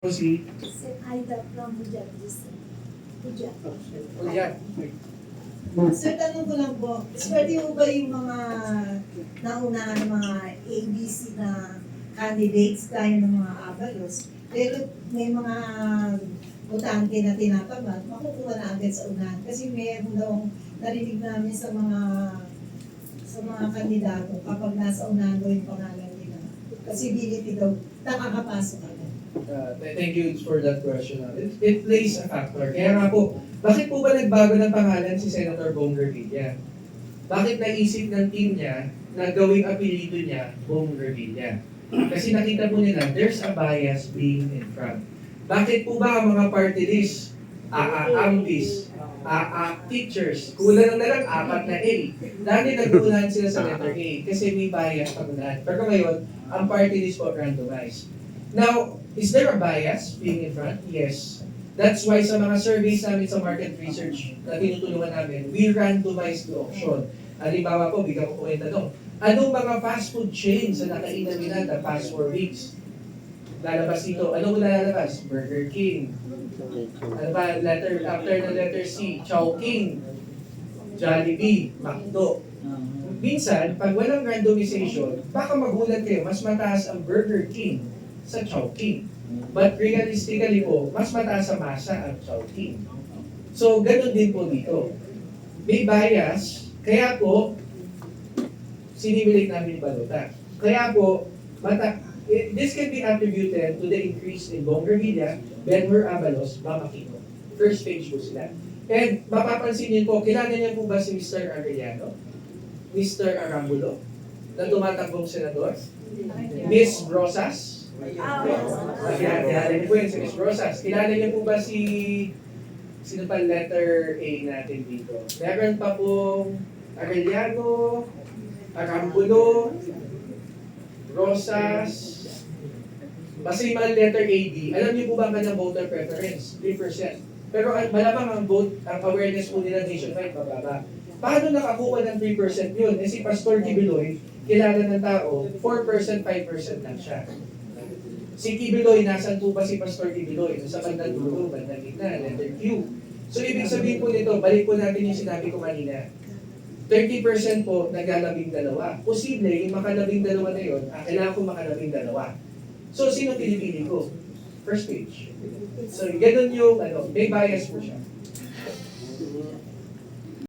Si Aida from Bujat District. Bujat. Ulyat. Sir, tanong ko lang po, swerte mo ba yung mga naunahan ng mga ABC na candidates gaya ng mga Abalos? Pero may mga botante na tinatamad, makukuha na agad sa unahan. Kasi meron daw narinig namin sa mga kandidato kapag nasa unahan daw yung pangalan nila. Possibility daw, nakakapasok agad. Thank you for that question. It plays a factor. Kaya nga po, bakit po ba nagbago ng pangalan si Senator Bong Revilla? Bakit naisip ng team niya na gawing apelido niya Bong Revilla? Kasi nakita po nila, there's a bias being in front. Bakit po ba ang mga party list, AAAMPIS, teachers, kulang na lang 4 na A. Dati nag-uunahan sila sa letter A kasi may bias pag-unahan. Pero ngayon, ang party list po randomized. Now, is there a bias being in front? Yes. That's why sa mga surveys namin sa market research na tinutulungan namin, we randomize the auction. Halimbawa po, bigyan ko po kayo tanong. Anong mga fast food chains na nakainan nila the past 4 weeks? Lalabas dito. Ano muna lalabas? Burger King. Ano ba? After ng letter C, Chowking, Jollibee, McDo. Minsan, pag walang randomization, baka magulat kayo, mas mataas ang Burger King sa Chowking. But realistically po, mas mataas sa masa ang Chowking. So, ganun din po dito. May bias, kaya po, sinimulate namin yung balota. Kaya po, this can be attributed to the increase in Bong Revilla, Benhur Abalos, Mama Aquino. First page po sila. And mapapansin niyo po, kilala niyo po ba si Mr. Arellano? Mr. Arambulo? Na tumatakbong senador? Miss Rosas? Kilala niyo po yun si Miss Rosas. Kilala niyo po ba sino pa letter A natin dito? Meron pa pong Arellano, Arambulo, Rosas, basta yung mga letter A, B. Alam niyo po ba ang kanyang voter preference? 3%. Pero malamang ang awareness po nila nationwide mababa. Paano nakakuha ng 3% yun? Eh si Pastor Kibiloy, kilala ng tao, 4%, 5% lang siya. Si Kibiloy, nasan po ba si Pastor Kibiloy? Sa bandang dulo, bandang gitna, letter Q. So ibig sabihin po nito, balik po natin yung sinabi ko kanina. 30% po naglalabing-2. Posible, yung makalabing-2 na yun, kailangan ko makalabing-2. So, sino pinipili ko? First page. So, ganun yung, may bias po siya.